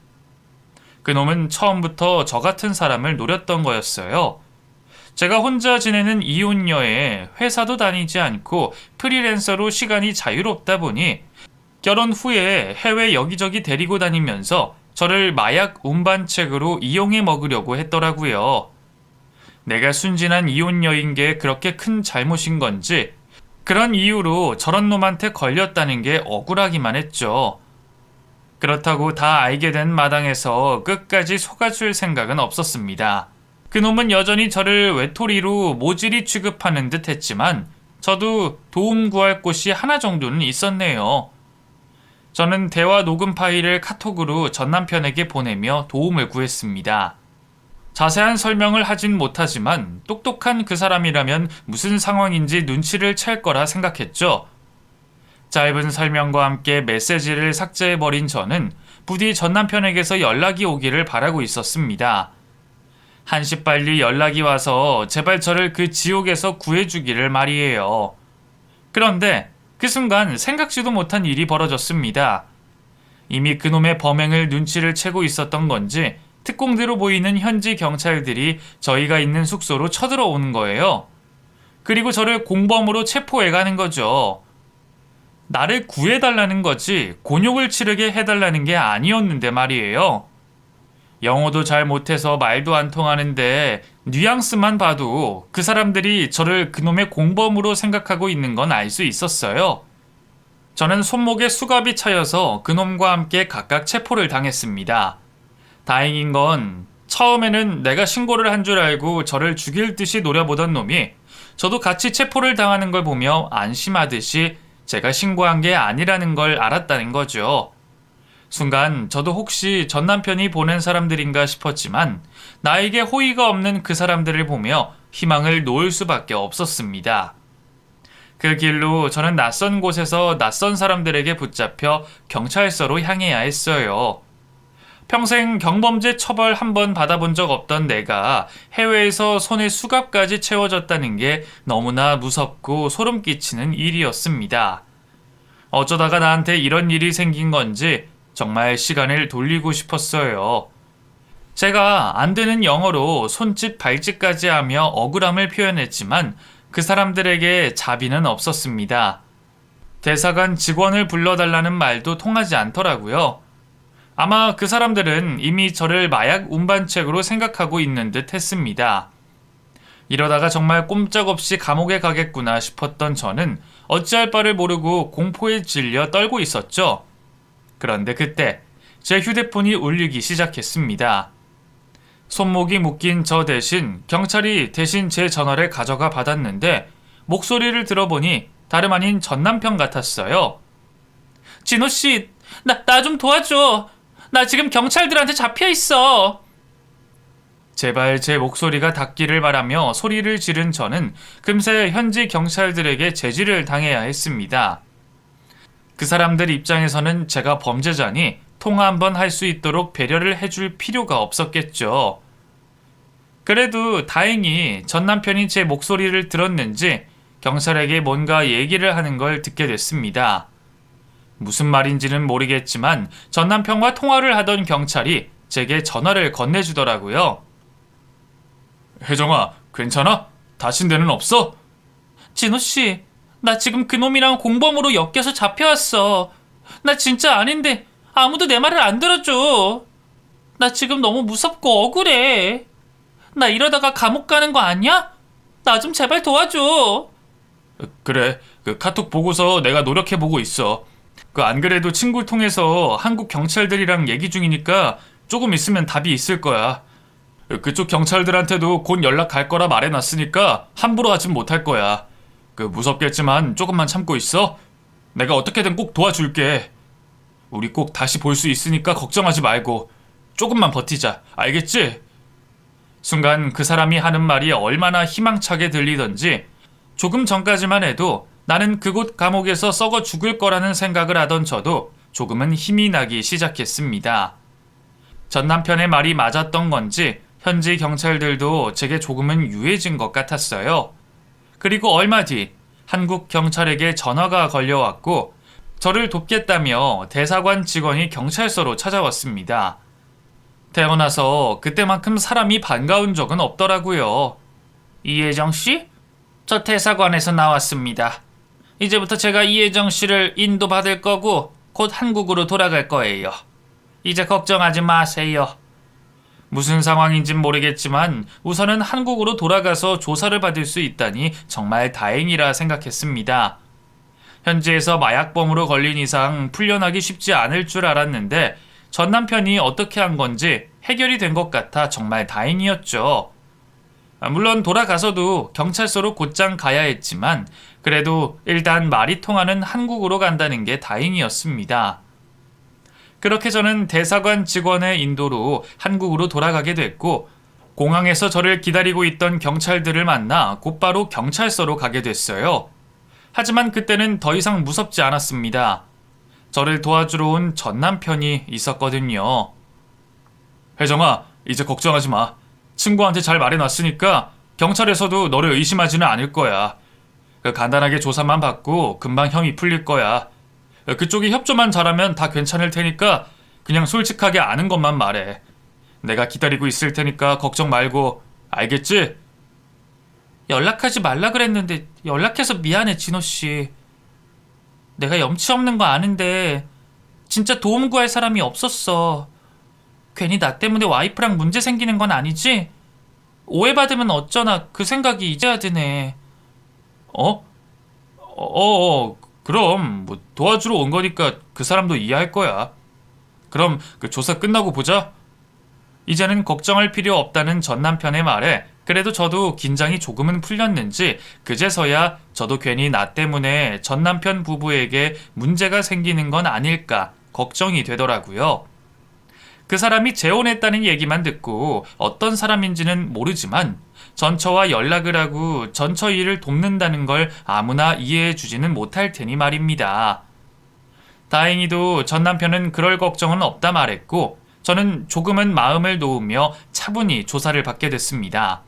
그놈은 처음부터 저 같은 사람을 노렸던 거였어요. 제가 혼자 지내는 이혼녀에 회사도 다니지 않고 프리랜서로 시간이 자유롭다 보니 결혼 후에 해외 여기저기 데리고 다니면서 저를 마약 운반책으로 이용해 먹으려고 했더라고요. 내가 순진한 이혼녀인 게 그렇게 큰 잘못인 건지 그런 이유로 저런 놈한테 걸렸다는 게 억울하기만 했죠. 그렇다고 다 알게 된 마당에서 끝까지 속아줄 생각은 없었습니다. 그놈은 여전히 저를 외톨이로 모질이 취급하는 듯 했지만 저도 도움 구할 곳이 하나 정도는 있었네요. 저는 대화 녹음 파일을 카톡으로 전 남편에게 보내며 도움을 구했습니다. 자세한 설명을 하진 못하지만 똑똑한 그 사람이라면 무슨 상황인지 눈치를 챌 거라 생각했죠. 짧은 설명과 함께 메시지를 삭제해버린 저는 부디 전 남편에게서 연락이 오기를 바라고 있었습니다. 한시빨리 연락이 와서 제발 저를 그 지옥에서 구해주기를 말이에요. 그런데 그 순간 생각지도 못한 일이 벌어졌습니다. 이미 그놈의 범행을 눈치를 채고 있었던 건지 특공대로 보이는 현지 경찰들이 저희가 있는 숙소로 쳐들어오는 거예요. 그리고 저를 공범으로 체포해 가는 거죠. 나를 구해달라는 거지 곤욕을 치르게 해달라는 게 아니었는데 말이에요. 영어도 잘 못해서 말도 안 통하는데 뉘앙스만 봐도 그 사람들이 저를 그놈의 공범으로 생각하고 있는 건 알 수 있었어요. 저는 손목에 수갑이 차여서 그놈과 함께 각각 체포를 당했습니다. 다행인 건 처음에는 내가 신고를 한 줄 알고 저를 죽일 듯이 노려보던 놈이 저도 같이 체포를 당하는 걸 보며 안심하듯이 제가 신고한 게 아니라는 걸 알았다는 거죠. 순간 저도 혹시 전 남편이 보낸 사람들인가 싶었지만 나에게 호의가 없는 그 사람들을 보며 희망을 놓을 수밖에 없었습니다. 그 길로 저는 낯선 곳에서 낯선 사람들에게 붙잡혀 경찰서로 향해야 했어요. 평생 경범죄 처벌 한 번 받아본 적 없던 내가 해외에서 손에 수갑까지 채워졌다는 게 너무나 무섭고 소름 끼치는 일이었습니다. 어쩌다가 나한테 이런 일이 생긴 건지 정말 시간을 돌리고 싶었어요. 제가 안 되는 영어로 손짓 발짓까지 하며 억울함을 표현했지만 그 사람들에게 자비는 없었습니다. 대사관 직원을 불러달라는 말도 통하지 않더라고요. 아마 그 사람들은 이미 저를 마약 운반책으로 생각하고 있는 듯 했습니다. 이러다가 정말 꼼짝없이 감옥에 가겠구나 싶었던 저는 어찌할 바를 모르고 공포에 질려 떨고 있었죠. 그런데 그때 제 휴대폰이 울리기 시작했습니다. 손목이 묶인 저 대신 경찰이 대신 제 전화를 가져가 받았는데 목소리를 들어보니 다름 아닌 전 남편 같았어요. 진호씨, 나 좀 도와줘. 나 지금 경찰들한테 잡혀 있어. 제발 제 목소리가 닿기를 바라며 소리를 지른 저는 금세 현지 경찰들에게 제지를 당해야 했습니다. 그 사람들 입장에서는 제가 범죄자니 통화 한번 할 수 있도록 배려를 해줄 필요가 없었겠죠. 그래도 다행히 전 남편이 제 목소리를 들었는지 경찰에게 뭔가 얘기를 하는 걸 듣게 됐습니다. 무슨 말인지는 모르겠지만 전 남편과 통화를 하던 경찰이 제게 전화를 건네주더라고요. 혜정아, 괜찮아? 다친 데는 없어? 진호씨, 나 지금 그놈이랑 공범으로 엮여서 잡혀왔어. 나 진짜 아닌데 아무도 내 말을 안 들어줘. 나 지금 너무 무섭고 억울해. 나 이러다가 감옥 가는 거 아니야? 나 좀 제발 도와줘. 그래, 그 카톡 보고서 내가 노력해보고 있어. 안 그래도 친구를 통해서 한국 경찰들이랑 얘기 중이니까 조금 있으면 답이 있을 거야. 그쪽 경찰들한테도 곧 연락 갈 거라 말해놨으니까 함부로 하진 못할 거야. 무섭겠지만 조금만 참고 있어. 내가 어떻게든 꼭 도와줄게. 우리 꼭 다시 볼 수 있으니까 걱정하지 말고 조금만 버티자. 알겠지? 순간 그 사람이 하는 말이 얼마나 희망차게 들리던지 조금 전까지만 해도 나는 그곳 감옥에서 썩어 죽을 거라는 생각을 하던 저도 조금은 힘이 나기 시작했습니다. 전 남편의 말이 맞았던 건지 현지 경찰들도 제게 조금은 유해진 것 같았어요. 그리고 얼마 뒤 한국 경찰에게 전화가 걸려왔고 저를 돕겠다며 대사관 직원이 경찰서로 찾아왔습니다. 태어나서 그때만큼 사람이 반가운 적은 없더라고요. 이혜정 씨? 저 대사관에서 나왔습니다. 이제부터 제가 이혜정 씨를 인도받을 거고 곧 한국으로 돌아갈 거예요. 이제 걱정하지 마세요. 무슨 상황인진 모르겠지만 우선은 한국으로 돌아가서 조사를 받을 수 있다니 정말 다행이라 생각했습니다. 현지에서 마약범으로 걸린 이상 풀려나기 쉽지 않을 줄 알았는데 전 남편이 어떻게 한 건지 해결이 된 것 같아 정말 다행이었죠. 물론 돌아가서도 경찰서로 곧장 가야 했지만 그래도 일단 말이 통하는 한국으로 간다는 게 다행이었습니다. 그렇게 저는 대사관 직원의 인도로 한국으로 돌아가게 됐고 공항에서 저를 기다리고 있던 경찰들을 만나 곧바로 경찰서로 가게 됐어요. 하지만 그때는 더 이상 무섭지 않았습니다. 저를 도와주러 온 전 남편이 있었거든요. 혜정아, 이제 걱정하지 마. 친구한테 잘 말해놨으니까 경찰에서도 너를 의심하지는 않을 거야. 간단하게 조사만 받고 금방 혐의 풀릴 거야. 그쪽이 협조만 잘하면 다 괜찮을 테니까 그냥 솔직하게 아는 것만 말해. 내가 기다리고 있을 테니까 걱정 말고. 알겠지? 연락하지 말라 그랬는데 연락해서 미안해, 진호씨. 내가 염치 없는 거 아는데 진짜 도움 구할 사람이 없었어. 괜히 나 때문에 와이프랑 문제 생기는 건 아니지? 오해받으면 어쩌나 그 생각이 이제야 드네. 그럼 뭐 도와주러 온 거니까 그 사람도 이해할 거야. 그럼 그 조사 끝나고 보자. 이제는 걱정할 필요 없다는 전 남편의 말에 그래도 저도 긴장이 조금은 풀렸는지 그제서야 저도 괜히 나 때문에 전 남편 부부에게 문제가 생기는 건 아닐까 걱정이 되더라고요. 그 사람이 재혼했다는 얘기만 듣고 어떤 사람인지는 모르지만 전처와 연락을 하고 전처 일을 돕는다는 걸 아무나 이해해 주지는 못할 테니 말입니다. 다행히도 전 남편은 그럴 걱정은 없다 말했고 저는 조금은 마음을 놓으며 차분히 조사를 받게 됐습니다.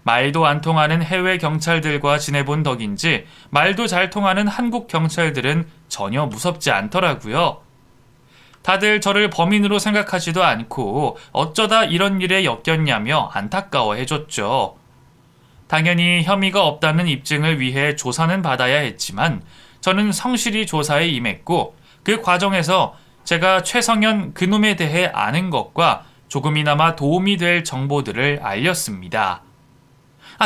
말도 안 통하는 해외 경찰들과 지내본 덕인지 말도 잘 통하는 한국 경찰들은 전혀 무섭지 않더라고요. 다들 저를 범인으로 생각하지도 않고 어쩌다 이런 일에 엮였냐며 안타까워해줬죠. 당연히 혐의가 없다는 입증을 위해 조사는 받아야 했지만 저는 성실히 조사에 임했고 그 과정에서 제가 최성현 그놈에 대해 아는 것과 조금이나마 도움이 될 정보들을 알렸습니다.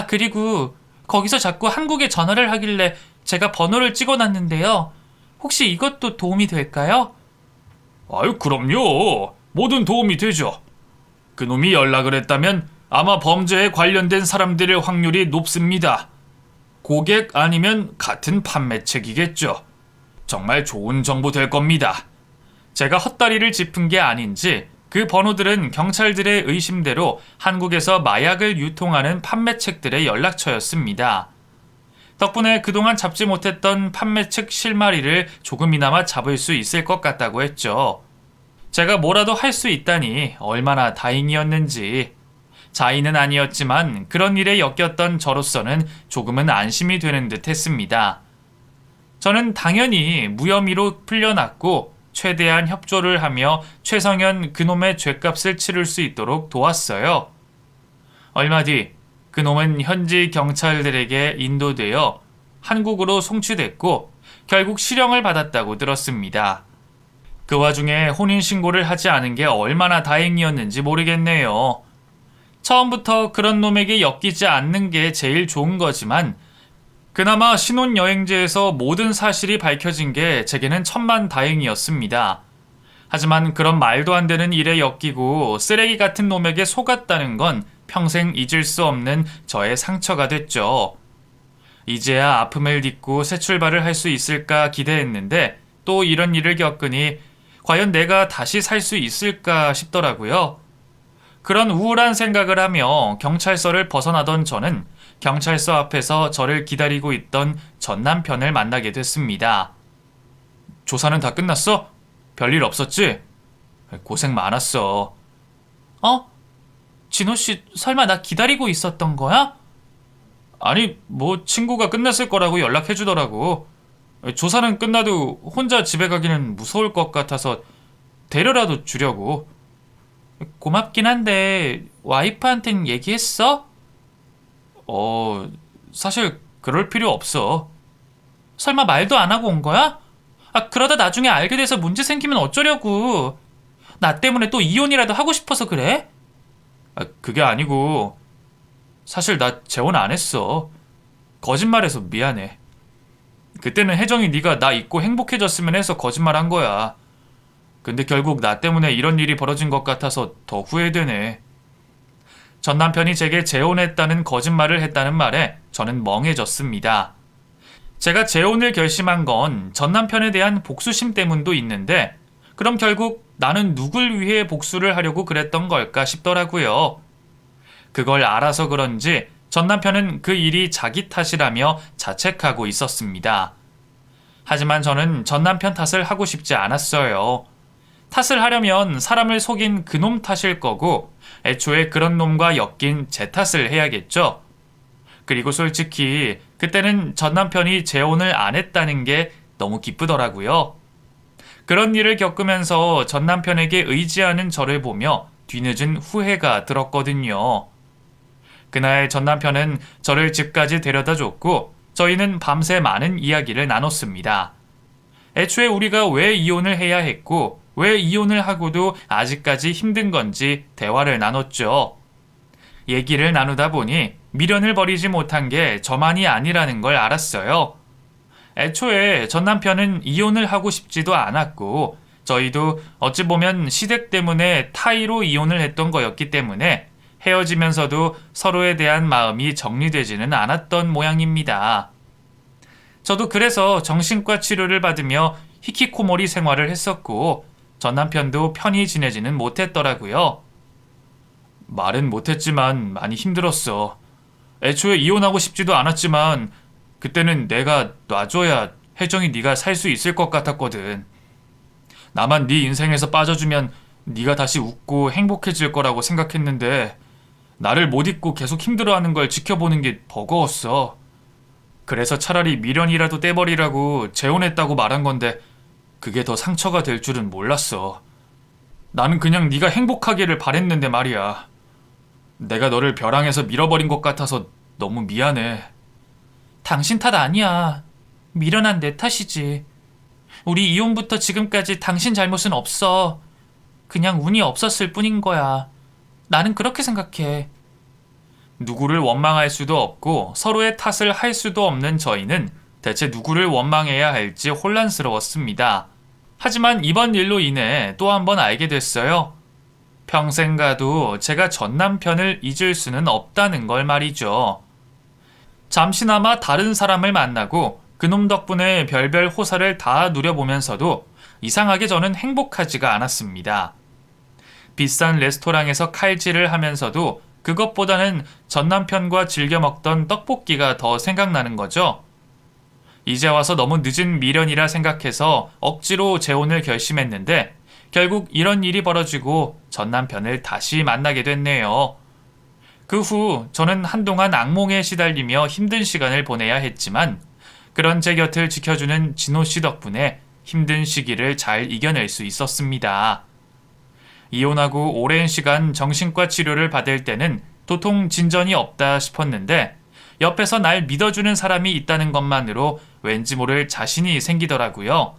그리고 거기서 자꾸 한국에 전화를 하길래 제가 번호를 찍어놨는데요. 혹시 이것도 도움이 될까요? 아유, 그럼요. 뭐든 도움이 되죠. 그놈이 연락을 했다면 아마 범죄에 관련된 사람들의 확률이 높습니다. 고객 아니면 같은 판매책이겠죠. 정말 좋은 정보 될 겁니다. 제가 헛다리를 짚은 게 아닌지 그 번호들은 경찰들의 의심대로 한국에서 마약을 유통하는 판매책들의 연락처였습니다. 덕분에 그동안 잡지 못했던 판매책 실마리를 조금이나마 잡을 수 있을 것 같다고 했죠. 제가 뭐라도 할 수 있다니 얼마나 다행이었는지. 자의는 아니었지만 그런 일에 엮였던 저로서는 조금은 안심이 되는 듯 했습니다. 저는 당연히 무혐의로 풀려났고 최대한 협조를 하며 최성현 그놈의 죗값을 치를 수 있도록 도왔어요. 얼마 뒤 그놈은 현지 경찰들에게 인도되어 한국으로 송치됐고 결국 실형을 받았다고 들었습니다. 그 와중에 혼인신고를 하지 않은 게 얼마나 다행이었는지 모르겠네요. 처음부터 그런 놈에게 엮이지 않는 게 제일 좋은 거지만 그나마 신혼여행지에서 모든 사실이 밝혀진 게 제게는 천만다행이었습니다. 하지만 그런 말도 안 되는 일에 엮이고 쓰레기 같은 놈에게 속았다는 건 평생 잊을 수 없는 저의 상처가 됐죠. 이제야 아픔을 딛고 새 출발을 할 수 있을까 기대했는데 또 이런 일을 겪으니 과연 내가 다시 살 수 있을까 싶더라고요. 그런 우울한 생각을 하며 경찰서를 벗어나던 저는 경찰서 앞에서 저를 기다리고 있던 전 남편을 만나게 됐습니다. 조사는 다 끝났어? 별일 없었지? 고생 많았어. 어? 진호씨 설마 나 기다리고 있었던 거야? 아니, 뭐 친구가 끝냈을 거라고 연락해주더라고. 조사는 끝나도 혼자 집에 가기는 무서울 것 같아서 데려라도 주려고. 고맙긴 한데 와이프한텐 얘기했어? 사실 그럴 필요 없어. 설마 말도 안 하고 온 거야? 그러다 나중에 알게 돼서 문제 생기면 어쩌려고. 나 때문에 또 이혼이라도 하고 싶어서 그래? 그게 아니고 사실 나 재혼 안 했어. 거짓말해서 미안해. 그때는 혜정이 네가 나 잊고 행복해졌으면 해서 거짓말한 거야. 근데 결국 나 때문에 이런 일이 벌어진 것 같아서 더 후회되네. 전 남편이 제게 재혼했다는 거짓말을 했다는 말에 저는 멍해졌습니다. 제가 재혼을 결심한 건 전 남편에 대한 복수심 때문도 있는데 그럼 결국 나는 누굴 위해 복수를 하려고 그랬던 걸까 싶더라고요. 그걸 알아서 그런지 전 남편은 그 일이 자기 탓이라며 자책하고 있었습니다. 하지만 저는 전 남편 탓을 하고 싶지 않았어요. 탓을 하려면 사람을 속인 그놈 탓일 거고 애초에 그런 놈과 엮인 제 탓을 해야겠죠. 그리고 솔직히 그때는 전 남편이 재혼을 안 했다는 게 너무 기쁘더라고요. 그런 일을 겪으면서 전 남편에게 의지하는 저를 보며 뒤늦은 후회가 들었거든요. 그날 전 남편은 저를 집까지 데려다 줬고 저희는 밤새 많은 이야기를 나눴습니다. 애초에 우리가 왜 이혼을 해야 했고 왜 이혼을 하고도 아직까지 힘든 건지 대화를 나눴죠. 얘기를 나누다 보니 미련을 버리지 못한 게 저만이 아니라는 걸 알았어요. 애초에 전 남편은 이혼을 하고 싶지도 않았고 저희도 어찌 보면 시댁 때문에 타의로 이혼을 했던 거였기 때문에 헤어지면서도 서로에 대한 마음이 정리되지는 않았던 모양입니다. 저도 그래서 정신과 치료를 받으며 히키코모리 생활을 했었고 전 남편도 편히 지내지는 못했더라고요. 말은 못했지만 많이 힘들었어. 애초에 이혼하고 싶지도 않았지만 그때는 내가 놔줘야 혜정이 네가 살 수 있을 것 같았거든. 나만 네 인생에서 빠져주면 네가 다시 웃고 행복해질 거라고 생각했는데 나를 못 잊고 계속 힘들어하는 걸 지켜보는 게 버거웠어. 그래서 차라리 미련이라도 떼버리라고 재혼했다고 말한 건데 그게 더 상처가 될 줄은 몰랐어. 나는 그냥 네가 행복하기를 바랬는데 말이야. 내가 너를 벼랑에서 밀어버린 것 같아서 너무 미안해. 당신 탓 아니야. 미련한 내 탓이지. 우리 이혼부터 지금까지 당신 잘못은 없어. 그냥 운이 없었을 뿐인 거야. 나는 그렇게 생각해. 누구를 원망할 수도 없고 서로의 탓을 할 수도 없는 저희는 대체 누구를 원망해야 할지 혼란스러웠습니다. 하지만 이번 일로 인해 또 한 번 알게 됐어요. 평생 가도 제가 전 남편을 잊을 수는 없다는 걸 말이죠. 잠시나마 다른 사람을 만나고 그놈 덕분에 별별 호사를 다 누려보면서도 이상하게 저는 행복하지가 않았습니다. 비싼 레스토랑에서 칼질을 하면서도 그것보다는 전 남편과 즐겨 먹던 떡볶이가 더 생각나는 거죠. 이제 와서 너무 늦은 미련이라 생각해서 억지로 재혼을 결심했는데 결국 이런 일이 벌어지고 전 남편을 다시 만나게 됐네요. 그 후 저는 한동안 악몽에 시달리며 힘든 시간을 보내야 했지만 그런 제 곁을 지켜주는 진호 씨 덕분에 힘든 시기를 잘 이겨낼 수 있었습니다. 이혼하고 오랜 시간 정신과 치료를 받을 때는 도통 진전이 없다 싶었는데 옆에서 날 믿어주는 사람이 있다는 것만으로 왠지 모를 자신이 생기더라고요.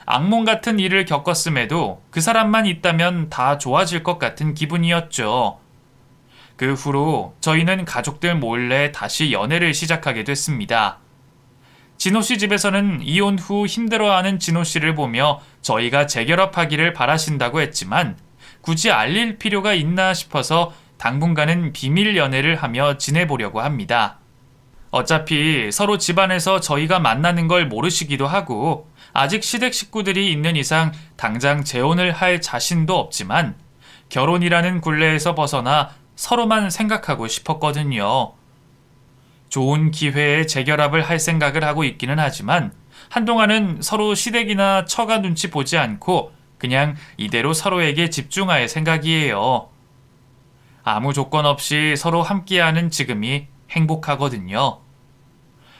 악몽 같은 일을 겪었음에도 그 사람만 있다면 다 좋아질 것 같은 기분이었죠. 그 후로 저희는 가족들 몰래 다시 연애를 시작하게 됐습니다. 진호 씨 집에서는 이혼 후 힘들어하는 진호 씨를 보며 저희가 재결합하기를 바라신다고 했지만 굳이 알릴 필요가 있나 싶어서 당분간은 비밀 연애를 하며 지내보려고 합니다. 어차피 서로 집안에서 저희가 만나는 걸 모르시기도 하고 아직 시댁 식구들이 있는 이상 당장 재혼을 할 자신도 없지만 결혼이라는 굴레에서 벗어나 서로만 생각하고 싶었거든요. 좋은 기회에 재결합을 할 생각을 하고 있기는 하지만 한동안은 서로 시댁이나 처가 눈치 보지 않고 그냥 이대로 서로에게 집중할 생각이에요. 아무 조건 없이 서로 함께하는 지금이 행복하거든요.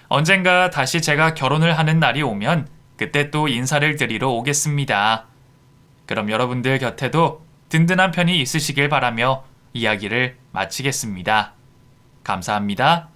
언젠가 다시 제가 결혼을 하는 날이 오면 그때 또 인사를 드리러 오겠습니다. 그럼 여러분들 곁에도 든든한 편이 있으시길 바라며 이야기를 마치겠습니다. 감사합니다.